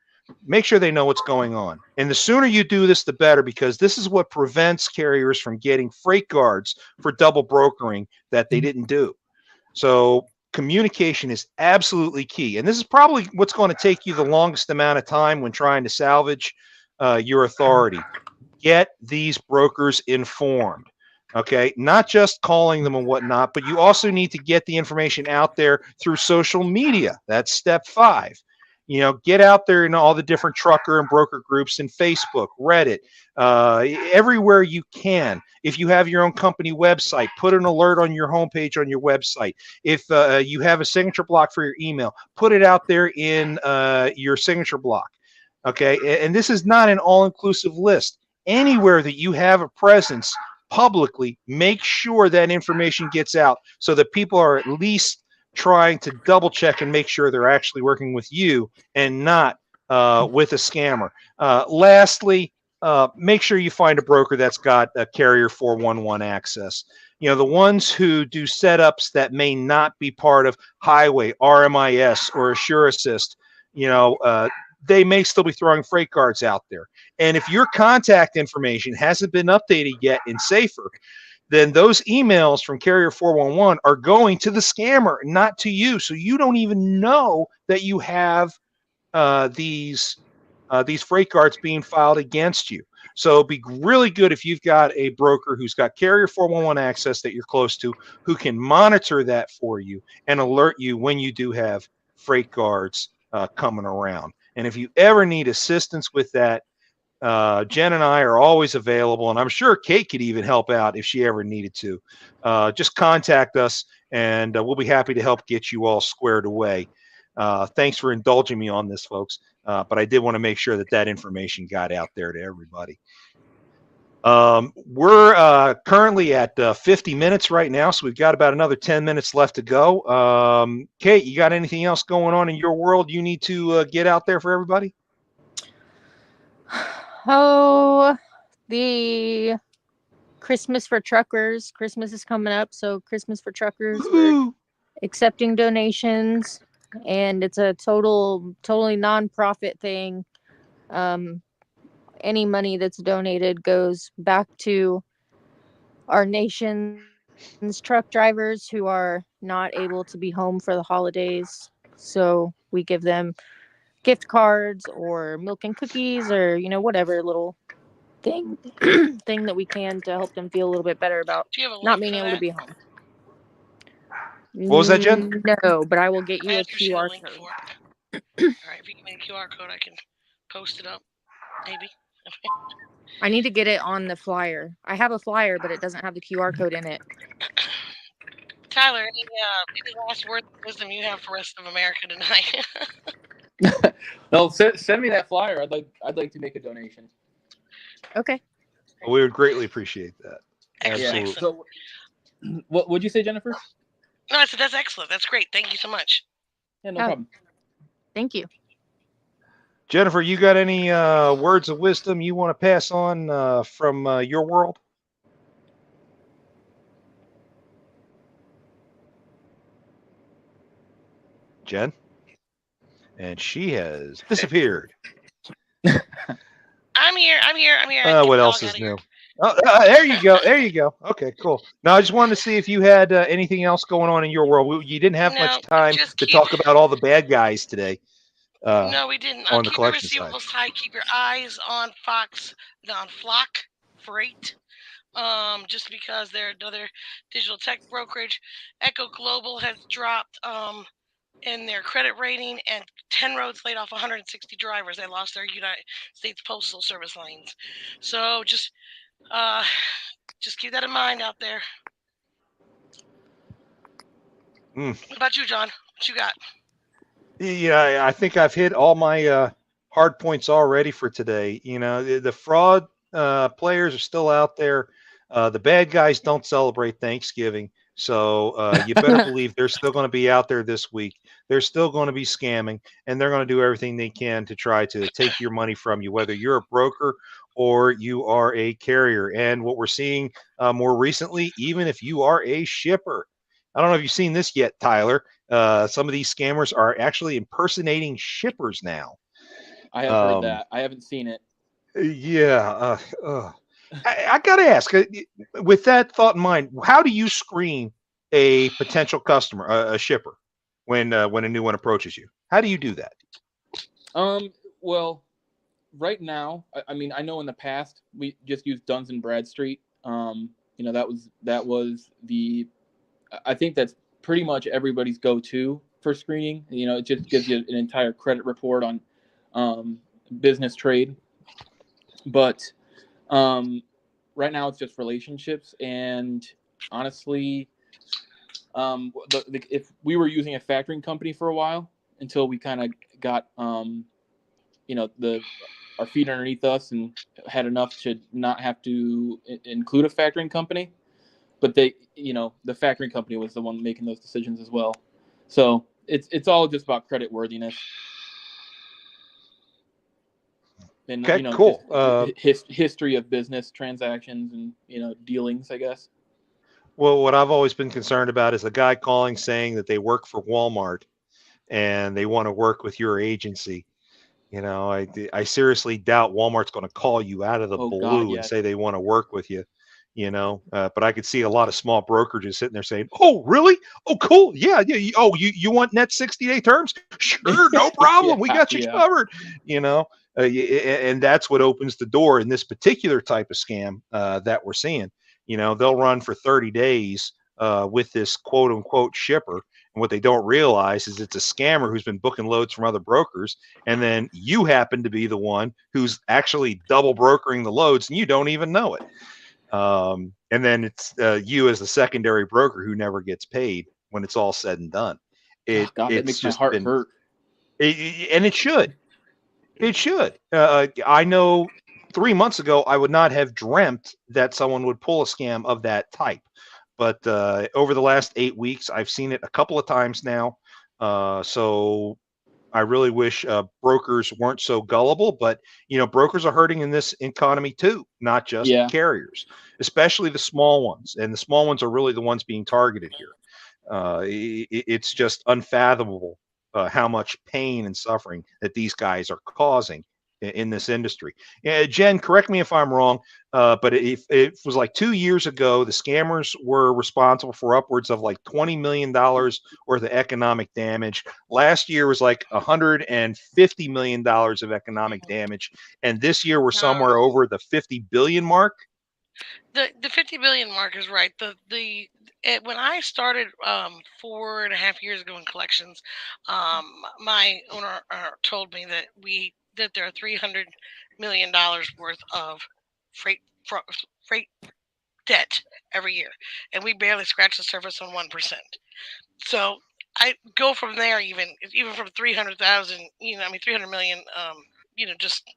make sure they know what's going on. And the sooner you do this, the better, because this is what prevents carriers from getting freight guards for double brokering that they didn't do. So communication is absolutely key. And this is probably what's going to take you the longest amount of time when trying to salvage your authority. Get these brokers informed. Okay, not just calling them and whatnot, but you also need to get the information out there through social media. That's step 5. Get out there in all the different trucker and broker groups in Facebook, Reddit, everywhere you can. If you have your own company website, put an alert on your homepage on your website. If you have a signature block for your email, put it out there in your signature block. Okay, and this is not an all-inclusive list. Anywhere that you have a presence publicly, make sure that information gets out so that people are at least trying to double check and make sure they're actually working with you and not with a scammer. Lastly, make sure you find a broker that's got a carrier 411 access. the ones who do setups that may not be part of Highway, RMIS, or Assure Assist, they may still be throwing freight cards out there. And if your contact information hasn't been updated yet in Safer, then those emails from Carrier 411 are going to the scammer, not to you. So you don't even know that you have these freight cards being filed against you. So it'd be really good if you've got a broker who's got Carrier 411 access that you're close to, who can monitor that for you and alert you when you do have freight cards coming around. And if you ever need assistance with that, Jen and I are always available, and I'm sure Kate could even help out if she ever needed to. Just contact us, and we'll be happy to help get you all squared away. Thanks for indulging me on this, folks. But I did want to make sure that information got out there to everybody. We're currently at 50 minutes right now, so we've got about another 10 minutes left to go. Kate, you got anything else going on in your world you need to get out there for everybody? Oh, the Christmas for truckers. Christmas is coming up, so Christmas for truckers. We're accepting donations, and it's a totally non-profit thing. Any money that's donated goes back to our nation's truck drivers who are not able to be home for the holidays. So we give them gift cards or milk and cookies or whatever little thing thing that we can to help them feel a little bit better about not being able to be home. What was that, Jen? No, but I will get you a QR QR code. All right, if you give me a QR code, I can post it up, maybe. I need to get it on the flyer. I have a flyer, but it doesn't have the QR code in it. Tyler, any last words of wisdom you have for the rest of America tonight? No, send me that flyer. I'd like to make a donation. Okay. We would greatly appreciate that. Absolutely. Yeah. So, what would you say, Jennifer? No, I said that's excellent. That's great. Thank you so much. Yeah, no problem. Thank you. Jennifer, you got any words of wisdom you want to pass on from your world? Jen? And she has disappeared. I'm here. What else is new? There you go. Okay, cool. Now, I just wanted to see if you had anything else going on in your world. You didn't have much time to talk about all the bad guys today. No, we didn't. On the keep your collection side. receivables tight. Keep your eyes on Flock Freight. Just because they're another digital tech brokerage. Echo Global has dropped in their credit rating, and 10 roads laid off 160 drivers. They lost their United States Postal Service lanes. So just keep that in mind out there. What about you, John? What you got? Yeah, I think I've hit all my hard points already for today. The fraud players are still out there. The bad guys don't celebrate Thanksgiving. So you better believe they're still going to be out there this week. They're still going to be scamming, and they're going to do everything they can to try to take your money from you, whether you're a broker or you are a carrier. And what we're seeing more recently, even if you are a shipper, I don't know if you've seen this yet, Tyler. Some of these scammers are actually impersonating shippers now. I have heard that. I haven't seen it. Yeah. I got to ask, with that thought in mind, how do you screen a potential customer, a shipper, when a new one approaches you? How do you do that? Well, right now, I mean, I know in the past we just used Duns and Bradstreet. That was the, I think that's pretty much everybody's go-to for screening. It just gives you an entire credit report on business trade. But right now it's just relationships, and honestly, if we were using a factoring company for a while until we kind of got our feet underneath us and had enough to not have to include a factoring company, but the factoring company was the one making those decisions as well. So it's all just about credit worthiness. And okay, cool. History of business transactions and dealings, I guess. Well, what I've always been concerned about is a guy calling saying that they work for Walmart and they want to work with your agency. I seriously doubt Walmart's going to call you out of the Oh God, blue and yes. say they want to work with you. But I could see a lot of small brokerages sitting there saying, "Oh, really? Oh, cool. Yeah, yeah. You want net 60-day terms? Sure, no problem. We Yeah, got you yeah. covered." You know, and that's what opens the door in this particular type of scam that we're seeing. They'll run for 30 days with this quote unquote shipper. And what they don't realize is it's a scammer who's been booking loads from other brokers. And then you happen to be the one who's actually double brokering the loads and you don't even know it. And then it's you as the secondary broker who never gets paid when it's all said and done. Oh God, that It's makes my just heart been, hurt. and it should. It should. I know 3 months ago, I would not have dreamt that someone would pull a scam of that type. But over the last 8 weeks, I've seen it a couple of times now. So I really wish brokers weren't so gullible, but brokers are hurting in this economy too, not just Yeah. carriers, especially the small ones. And the small ones are really the ones being targeted here. It's just unfathomable how much pain and suffering that these guys are causing in this industry. Jen, correct me if I'm wrong, but if it was like 2 years ago, the scammers were responsible for upwards of like $20 million worth of economic damage. Last year was like $150 million of economic damage, and this year we're somewhere Um, over the 50 billion mark. the 50 billion mark is right. When I started 4.5 years ago in collections, my owner told me that there are $300 million worth of freight freight debt every year, and we barely scratch the surface on 1%. So I go from there, even from 300,000, 300 million, just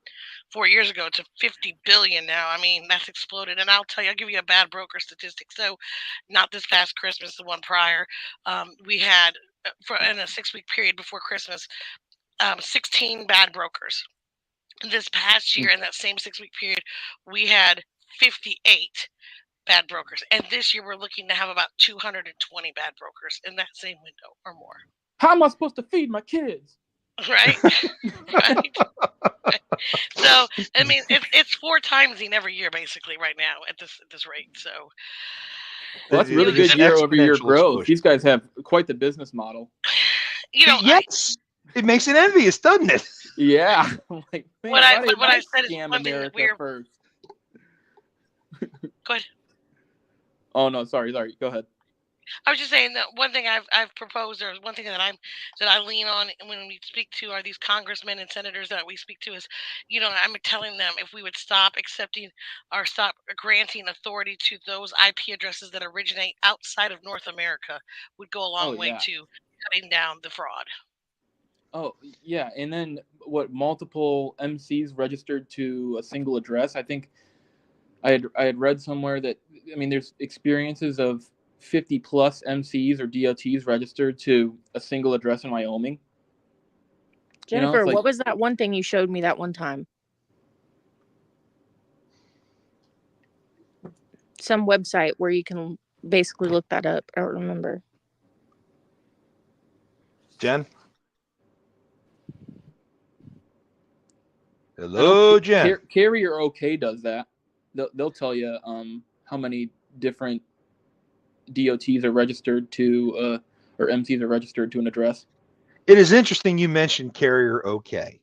4 years ago to 50 billion now. I mean, that's exploded. And I'll give you a bad broker statistic. So, not this past Christmas, the one prior, we had in a 6 week period before Christmas, 16 bad brokers. This past year, in that same 6 week period, we had 58 bad brokers. And this year, we're looking to have about 220 bad brokers in that same window or more. How am I supposed to feed my kids? Right? Right? So, I mean, it's four times every year basically right now at this rate. So, Well, that's really This good year-over-year exponential growth. explosion. These guys have quite the business model. I Yes, it makes it envious, doesn't it? Yeah. I'm like, man, what why didn't what I I said is scam one thing that America we're first? go ahead. Oh no, sorry. Go ahead. I was just saying that one thing I've proposed, or one thing that I lean on when we speak to are these congressmen and senators that we speak to is, I'm telling them if we would stop accepting or stop granting authority to those IP addresses that originate outside of North America would go a Oh long way yeah. to cutting down the fraud. Oh yeah. And then what? Multiple MCs registered to a single address. I think I had read somewhere that there's experiences of 50 plus MCs or DOTs registered to a single address in Wyoming. Jennifer, It's like, what was that one thing you showed me that one time? Some website where you can basically look that up. I don't remember. Jen? I know Hello, Jen. Carrier OK does that. They'll tell you how many different DOTs are registered to or MCs are registered to an address. It is interesting you mentioned Carrier OK.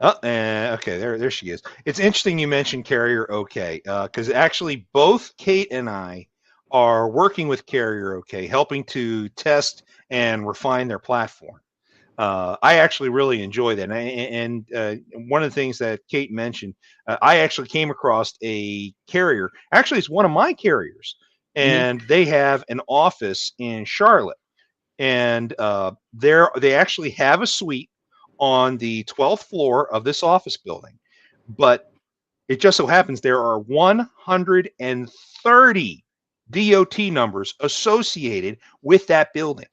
Okay, there she is. It's interesting you mentioned Carrier OK because actually both Kate and I are working with Carrier OK, helping to test and refine their platform. I actually really enjoy that. And one of the things that Kate mentioned, I actually came across a carrier. Actually, it's one of my carriers, Mm-hmm. and they have an office in Charlotte. And they actually have a suite on the 12th floor of this office building. But it just so happens there are 130 DOT numbers associated with that building.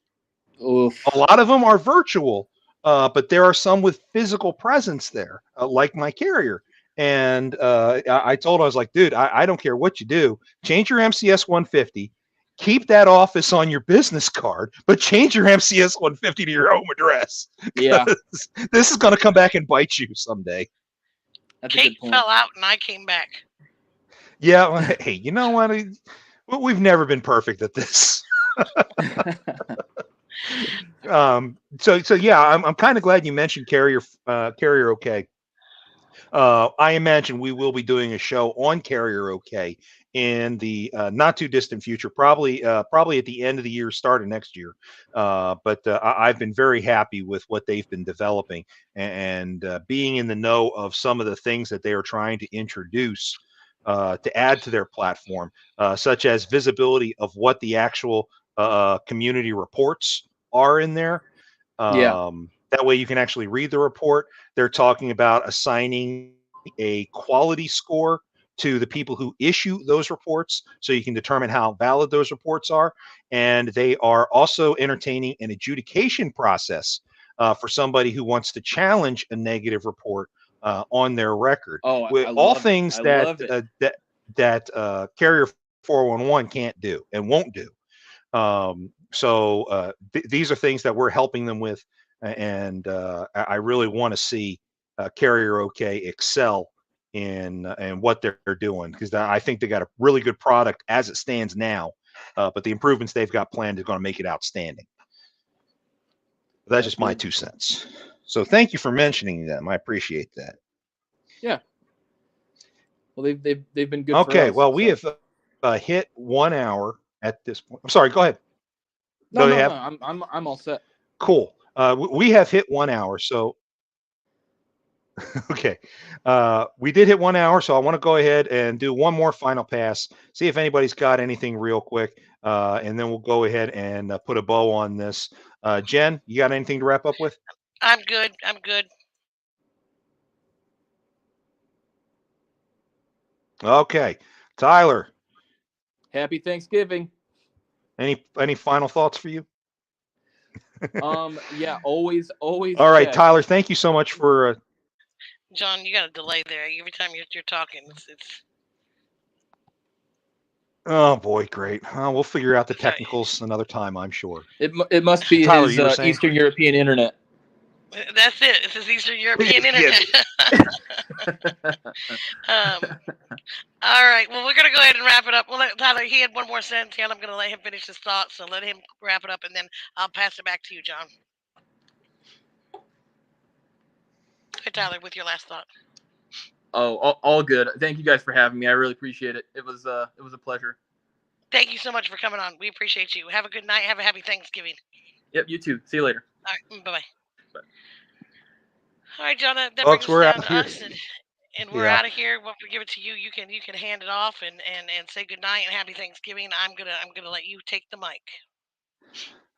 A Oof. lot of them are virtual, but there are some with physical presence there, like my carrier. And I told him, I was like, dude, I don't care what you do. Change your MCS 150. Keep that office on your business card, but change your MCS 150 to your home address. Yeah, This is going to come back and bite you someday. that's a Kate good point. fell out and I came back. Yeah. Well, hey, you know what? We've never been perfect at this. So yeah, I'm kind of glad you mentioned Carrier OK. I imagine we will be doing a show on Carrier OK in the not too distant future, probably at the end of the year, start of next year. But I've been very happy with what they've been developing and being in the know of some of the things that they are trying to introduce to add to their platform, such as visibility of what the actual community reports are in there. Yeah. That way you can actually read the report. They're talking about assigning a quality score to the people who issue those reports so you can determine how valid those reports are. And they are also entertaining an adjudication process for somebody who wants to challenge a negative report on their record. Oh, With I all love it. things I love it. that Carrier 411 can't do and won't do. These are things that we're helping them with, and I really want to see Carrier OK excel in what they're doing, because I think they got a really good product as it stands now, but the improvements they've got planned is going to make it outstanding. That's That's just my good. 2 cents. So thank you for mentioning them. I appreciate that. Yeah. Well, they've been good for Okay, us. well, we So have hit 1 hour at this point. I'm sorry. Go ahead. no, Go no, no. ahead. I'm all set. Cool. We have hit 1 hour. So, okay. We did hit 1 hour. So I want to go ahead and do one more final pass, see if anybody's got anything real quick. And then we'll go ahead and put a bow on this. Jen, you got anything to wrap up with? I'm good. I'm good. Okay. Tyler, Happy Thanksgiving. any final thoughts for you? Yeah. Always All right, check. Tyler, thank you so much for John, you got a delay there. Every time you're talking, it's oh boy, great. We'll figure out the okay. technicals another time, I'm sure. It must be Tyler, his you were saying? Eastern European internet. That's it. This is Eastern European Yes. internet. All right. Well, we're gonna go ahead and wrap it up. We'll let Tyler. He had one more sentence, and I'm gonna let him finish his thoughts. So let him wrap it up, and then I'll pass it back to you, John. Hey, Tyler, with your last thought. Oh, all good. Thank you guys for having me. I really appreciate it. It was a pleasure. Thank you so much for coming on. We appreciate you. Have a good night. Have a happy Thanksgiving. Yep. You too. See you later. All right. Bye bye. Bye. All right, John. That Folks, brings us we're down out to here. us, and we're Yeah. out of here. We'll give it to you. You can hand it off and say good night and happy Thanksgiving. I'm gonna let you take the mic.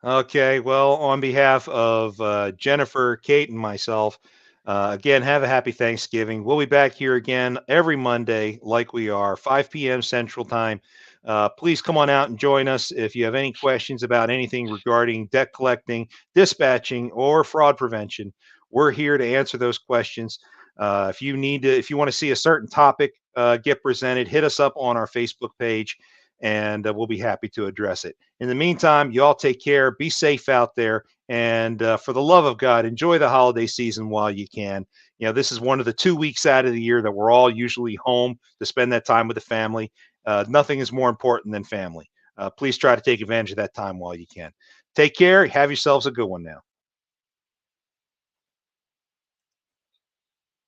Okay. Well, on behalf of Jennifer, Kate, and myself, again, have a happy Thanksgiving. We'll be back here again every Monday, like we are, 5 p.m. Central Time. Please come on out and join us if you have any questions about anything regarding debt collecting, dispatching, or fraud prevention. We're here to answer those questions. If you want to see a certain topic get presented, hit us up on our Facebook page, and we'll be happy to address it. In the meantime, you all take care, be safe out there, and for the love of God, enjoy the holiday season while you can. You know, this is one of the 2 weeks out of the year that we're all usually home to spend that time with the family. Nothing is more important than family. Please try to take advantage of that time while you can. Take care. Have yourselves a good one now.